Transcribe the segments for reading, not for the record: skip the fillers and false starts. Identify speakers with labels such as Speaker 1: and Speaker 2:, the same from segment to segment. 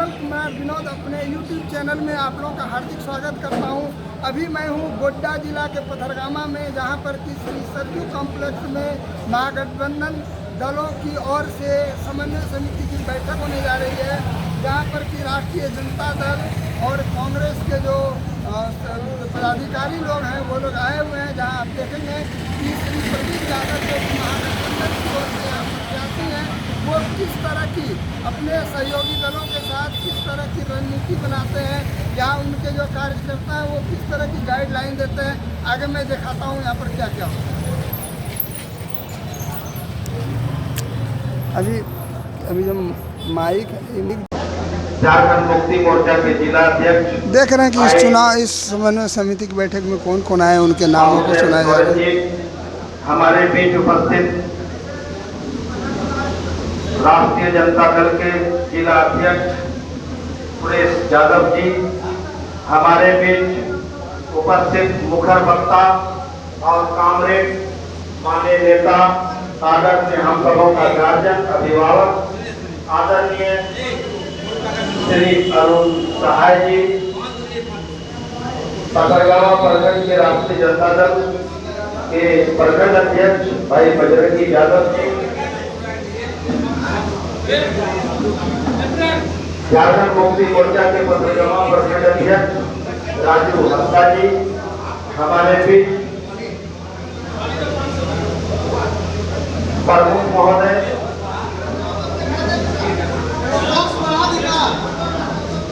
Speaker 1: हेमंत कुमार विनोद अपने YouTube channel में आप लोगों का हार्दिक स्वागत करता हूं। अभी मैं हूं गोड्डा जिला के पथरगामा में, जहां पर कि श्री सरयू कॉम्प्लेक्स में महागठबंधन दलों की ओर से समन्वय समिति की बैठक होने जा रही है, जहां पर कि राष्ट्रीय जनता दल और कांग्रेस के जो पदाधिकारी लोग हैं वो लोग आए हुए हैं। जहां आप देखेंगे कि श्री प्रदीप यादव जो महागठबंधन की ओर से प्रत्याशी हैं, वो किस तरह की अपने सहयोगी दलों के साथ किस तरह की रणनीति बनाते हैं, यहाँ उनके जो कार्यकर्ता हैं वो किस तरह की गाइडलाइन देते हैं। आगे मैं दिखाता हूँ यहाँ पर क्या क्या होता है। अभी जब माइक
Speaker 2: झारखंड मुक्ति मोर्चा के जिला अध्यक्ष
Speaker 1: देख रहे हैं कि इस समन्वय समिति की बैठक में कौन कौन आए, उनके नामों को सुनाया जा रहा है।
Speaker 2: हमारे बीच उपस्थित राष्ट्रीय जनता दल के जिला अध्यक्ष सुरेश यादव जी, हमारे बीच उपस्थित मुखर वक्ता और कामरेड माननीय नेता आदरणीय हम सबों का गार्जियन अभिभावक आदरणीय श्री अरुण सहाय जी, पथरगामा प्रखंड के राष्ट्रीय जनता दल के प्रखंड अध्यक्ष भाई बजरंगी यादव जी, झारखंड मुक्ति मोर्चा के पथरगामा प्रखंड अध्यक्ष राजू हंसा जी, हमारे बीच प्रमुख महोदय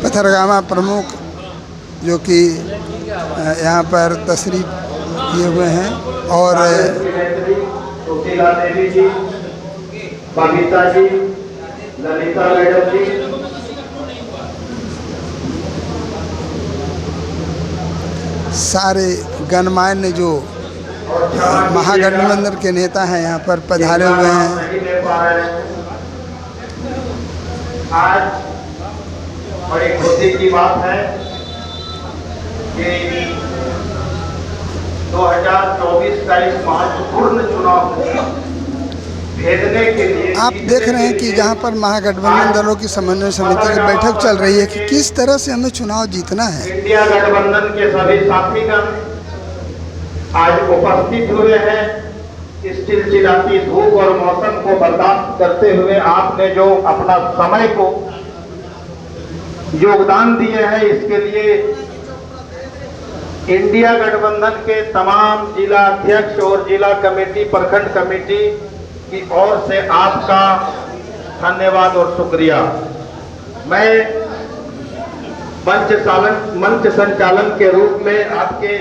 Speaker 1: पथरगामा प्रमुख जो कि यहाँ पर तशरीफ किए हुए हैं, और
Speaker 2: सुशीला देवी जी, बबीता जी, ललिता मैडम जी,
Speaker 1: सारे गणमान्य जो महागठबंधन के नेता हैं यहाँ पर पधारे हुए हैं।
Speaker 2: आज बड़ी खुशी की बात है कि 2024 का इस महत्वपूर्ण चुनाव भेजने के लिए
Speaker 1: आप देख रहे हैं कि जहाँ पर महागठबंधन दलों की समन्वय समिति की बैठक चल रही है कि किस तरह से हमें चुनाव जीतना है।
Speaker 2: इंडिया गठबंधन के सभी साथीगण आज उपस्थित हुए हैं। इस चिलचिलाती धूप और मौसम को बर्दाश्त करते हुए आपने जो अपना समय को योगदान दिए हैं, इसके लिए इंडिया गठबंधन के तमाम जिला अध्यक्ष और जिला कमेटी प्रखंड कमेटी की ओर से आपका धन्यवाद और शुक्रिया। मैं मंच संचालन के रूप में आपके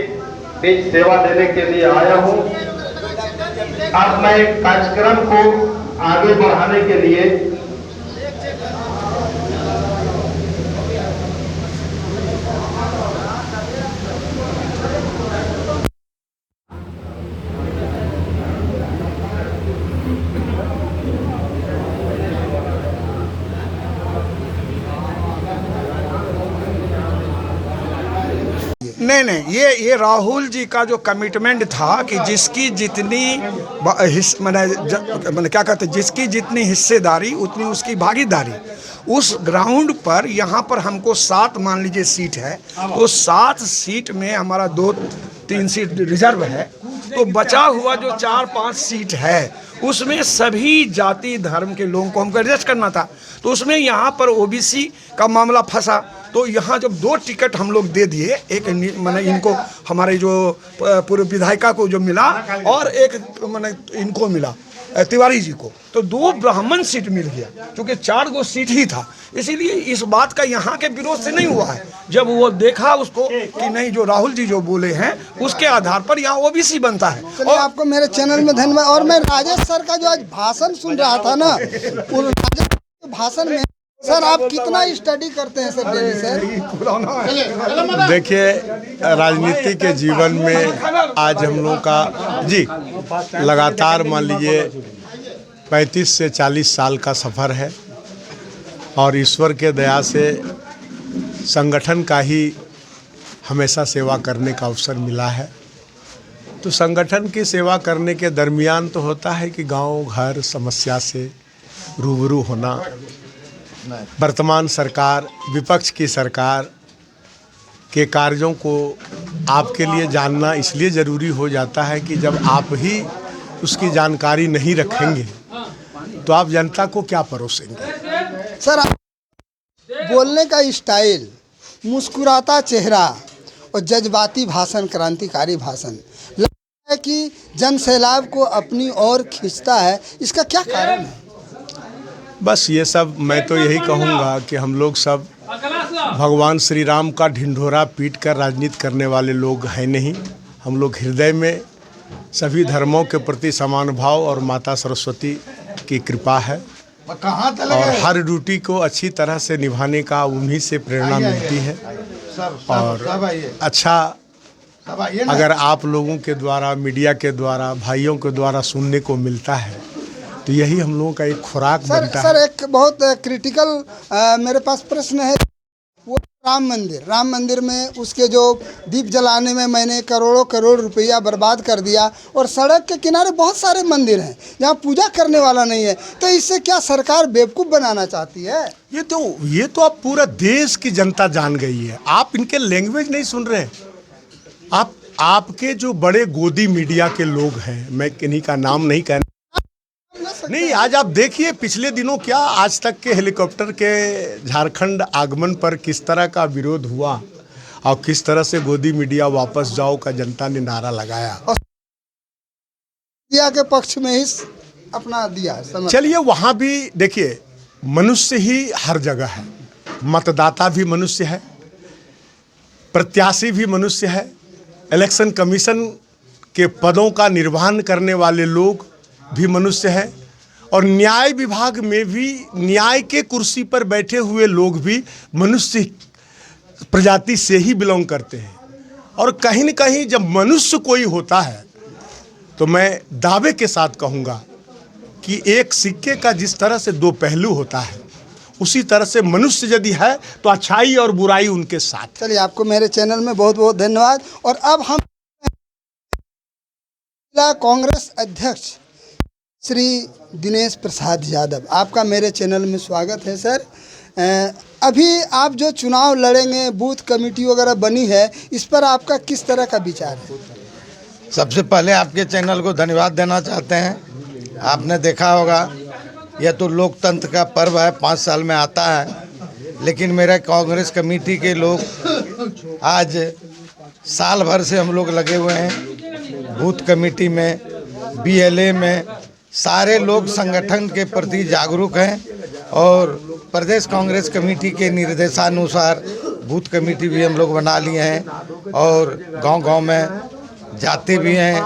Speaker 2: बीच सेवा देने के लिए आया हूं। अब मैं कार्यक्रम को आगे बढ़ाने के लिए
Speaker 3: नहीं, ये राहुल जी का जो कमिटमेंट था कि जिसकी जितनी मैंने क्या कहते हैं, जिसकी जितनी हिस्सेदारी उतनी उसकी भागीदारी। उस ग्राउंड पर यहाँ पर हमको 7 मान लीजिए सीट है, तो 7 सीट में हमारा 2-3 सीट रिजर्व है, तो बचा हुआ जो 4-5 सीट है उसमें सभी जाति धर्म के लोगों को हमको एडजस्ट करना था। तो उसमें यहाँ पर ओबीसी का मामला फंसा, तो यहाँ जब 2 टिकट हम लोग दे दिए, एक मैंने इनको हमारे जो पूर्व विधायिका को जो मिला और एक मैंने इनको मिला तिवारी जी को, तो 2 ब्राह्मण सीट मिल गया, क्योंकि 4 गो सीट ही था। इसीलिए इस बात का यहाँ के विरोध से नहीं हुआ है। जब वो देखा उसको कि नहीं, जो राहुल जी जो बोले हैं उसके आधार पर यहाँ ओबीसी बनता है।
Speaker 1: और आपको मेरे चैनल में धन्यवाद। और मैं राजेश सर का जो आज भाषण सुन रहा था ना, राजेश भाषण में सर आप कितना स्टडी करते हैं सर डेली सर?
Speaker 4: देखिए, राजनीति के जीवन में आज हम लोग का जी लगातार मान लीजिए 35 से 40 साल का सफ़र है, और ईश्वर के दया से संगठन का ही हमेशा सेवा करने का अवसर मिला है। तो संगठन की सेवा करने के दरमियान तो होता है कि गांव घर समस्या से रूबरू होना, वर्तमान सरकार, विपक्ष की सरकार के कार्यों को आपके लिए जानना इसलिए ज़रूरी हो जाता है कि जब आप ही उसकी जानकारी नहीं रखेंगे तो आप जनता को क्या परोसेंगे।
Speaker 1: सर, आप बोलने का स्टाइल, मुस्कुराता चेहरा और जज्बाती भाषण, क्रांतिकारी भाषण, लगता है कि जन सैलाब को अपनी ओर खींचता है। इसका क्या कारण है?
Speaker 4: बस ये सब मैं तो यही कहूँगा कि हम लोग सब भगवान श्री राम का ढिंढोरा पीट कर राजनीति करने वाले लोग हैं नहीं। हम लोग हृदय में सभी धर्मों के प्रति समान भाव और माता सरस्वती की कृपा है और हर ड्यूटी को अच्छी तरह से निभाने का उन्हीं से प्रेरणा मिलती है। और अच्छा अगर आप लोगों के द्वारा, मीडिया के द्वारा, भाइयों के द्वारा सुनने को मिलता है तो यही हम लोगों का एक खुराक बनता है।
Speaker 1: सर, एक बहुत क्रिटिकल मेरे पास प्रश्न है। वो राम मंदिर में उसके जो दीप जलाने में मैंने करोड़ों रुपया बर्बाद कर दिया और सड़क के किनारे बहुत सारे मंदिर हैं जहाँ पूजा करने वाला नहीं है। तो इससे क्या सरकार बेवकूफ़ बनाना चाहती है?
Speaker 4: ये तो अब पूरा देश की जनता जान गई है। आप इनके लैंग्वेज नहीं सुन रहे। आपके जो बड़े गोदी मीडिया के लोग हैं, मैं किन्हीं का नाम नहीं कहना नहीं, आज आप देखिए पिछले दिनों क्या आज तक के हेलीकॉप्टर के झारखंड आगमन पर किस तरह का विरोध हुआ और किस तरह से गोदी मीडिया वापस जाओ का जनता ने नारा लगाया और
Speaker 1: मीडिया के पक्ष में ही अपना दिया।
Speaker 4: चलिए वहाँ भी देखिए, मनुष्य ही हर जगह है। मतदाता भी मनुष्य है, प्रत्याशी भी मनुष्य है, इलेक्शन कमीशन के पदों का निर्वहन करने वाले लोग भी मनुष्य हैं और न्याय विभाग में भी न्याय के कुर्सी पर बैठे हुए लोग भी मनुष्य प्रजाति से ही बिलोंग करते हैं। और कहीं न कहीं जब मनुष्य कोई होता है तो मैं दावे के साथ कहूँगा कि एक सिक्के का जिस तरह से दो पहलू होता है उसी तरह से मनुष्य यदि है तो अच्छाई और बुराई उनके साथ।
Speaker 1: चलिए, आपको मेरे चैनल में बहुत बहुत धन्यवाद। और अब हम कांग्रेस अध्यक्ष श्री दिनेश प्रसाद यादव, आपका मेरे चैनल में स्वागत है। सर, अभी आप जो चुनाव लड़ेंगे, बूथ कमेटी वगैरह बनी है, इस पर आपका किस तरह का विचार है?
Speaker 5: सबसे पहले आपके चैनल को धन्यवाद देना चाहते हैं। आपने देखा होगा यह तो लोकतंत्र का पर्व है, 5 साल में आता है, लेकिन मेरे कांग्रेस कमेटी के लोग आज साल भर से हम लोग लगे हुए हैं बूथ कमेटी में, BLA में। सारे लोग संगठन के प्रति जागरूक हैं और प्रदेश कांग्रेस कमेटी के निर्देशानुसार बूथ कमेटी भी हम लोग बना लिए हैं और गांव-गांव में जाते भी हैं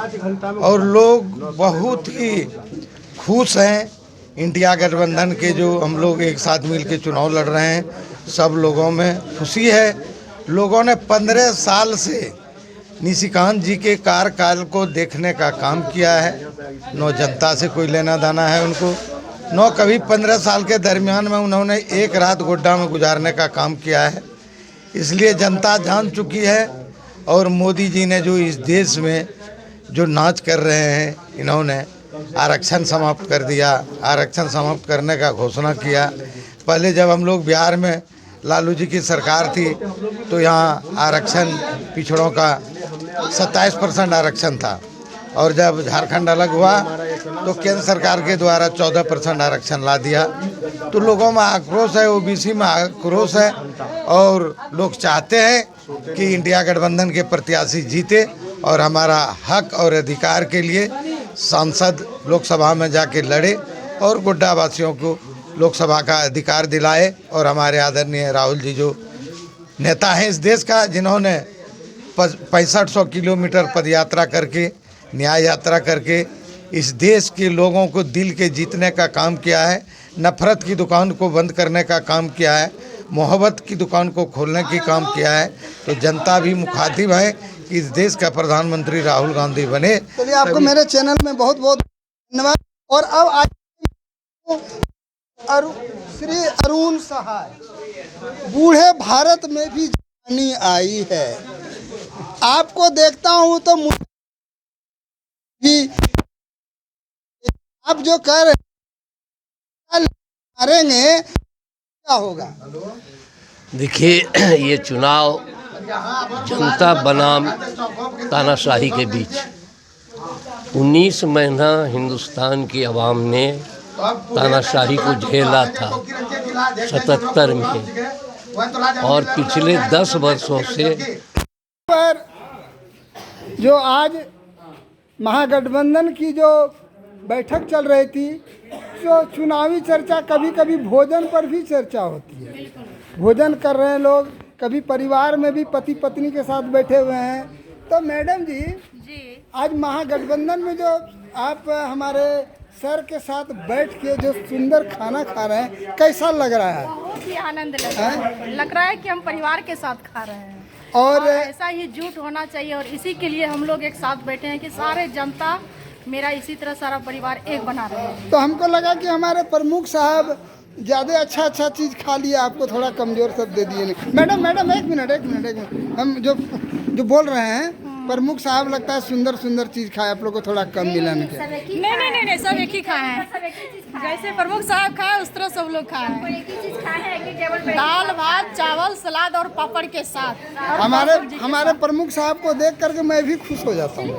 Speaker 5: और लोग बहुत ही खुश हैं। इंडिया गठबंधन के जो हम लोग एक साथ मिल के चुनाव लड़ रहे हैं, सब लोगों में खुशी है। लोगों ने 15 साल से निशिकांत जी के कार्यकाल को देखने का काम किया है। न जनता से कोई लेना देना है उनको, न कभी 15 साल के दरमियान में उन्होंने एक रात गोड्डा में गुजारने का काम किया है। इसलिए जनता जान चुकी है। और मोदी जी ने जो इस देश में जो नाच कर रहे हैं, इन्होंने आरक्षण समाप्त कर दिया। आरक्षण समाप्त करने का घोषणा किया। पहले जब हम लोग बिहार में लालू जी की सरकार थी तो यहाँ आरक्षण पिछड़ों का 27% आरक्षण था और जब झारखंड अलग हुआ तो केंद्र सरकार के द्वारा 14% आरक्षण ला दिया। तो लोगों में आक्रोश है, OBC में आक्रोश है और लोग चाहते हैं कि इंडिया गठबंधन के प्रत्याशी जीते और हमारा हक और अधिकार के लिए सांसद लोकसभा में जाके लड़े और गोड्डा वासियों को लोकसभा का अधिकार दिलाए। और हमारे आदरणीय राहुल जी जो नेता हैं इस देश का, जिन्होंने 6500 किलोमीटर पदयात्रा करके, न्याय यात्रा करके इस देश के लोगों को दिल के जीतने का काम किया है, नफरत की दुकान को बंद करने का काम किया है, मोहब्बत की दुकान को खोलने की काम किया है। तो जनता भी मुखातिब है कि इस देश का प्रधानमंत्री राहुल गांधी बने।
Speaker 1: चलिए, आपको मेरे चैनल में बहुत बहुत धन्यवाद। और अब आज श्री अरुण सहाय, बूढ़े भारत में भी जानी आई है। आपको देखता हूं तो भी आप जो कर मारेंगे क्या होगा?
Speaker 6: देखिए, ये चुनाव जनता बनाम तानाशाही के बीच 19 महीना हिंदुस्तान की आवाम ने तानाशाही को झेला था 77 में, और पिछले 10 वर्षों से
Speaker 1: पर जो आज महागठबंधन की जो बैठक चल रही थी, जो चुनावी चर्चा, कभी कभी भोजन पर भी चर्चा होती है। भोजन कर रहे हैं लोग, कभी परिवार में भी पति पत्नी के साथ बैठे हुए हैं। तो मैडम जी आज महागठबंधन में जो आप हमारे सर के साथ बैठ के जो सुंदर खाना खा रहे हैं, कैसा लग रहा है?
Speaker 7: बहुत ही आनंद लग रहा है कि हम परिवार के साथ खा रहे हैं,
Speaker 1: और
Speaker 7: ऐसा ही जुट होना चाहिए। और इसी के लिए हम लोग एक साथ बैठे हैं कि सारे जनता मेरा इसी तरह सारा परिवार एक बना रहे हैं।
Speaker 1: तो हमको लगा कि हमारे प्रमुख साहब ज़्यादा अच्छा चीज़ खा लिया, आपको थोड़ा कमज़ोर सब दे दिए। मैडम एक मिनट, हम जो बोल रहे हैं, प्रमुख साहब लगता है सुंदर चीज़ खाए, आप लोग को थोड़ा कम मिला नहीं?
Speaker 7: नहीं, सब एक ही खाए हैं। जैसे प्रमुख साहब खाए उस तरह सब लोग खाए हैं। दाल भात चावल सलाद और पापड़ के साथ।
Speaker 1: हमारे प्रमुख साहब को देख करके मैं भी खुश हो जाता हूँ।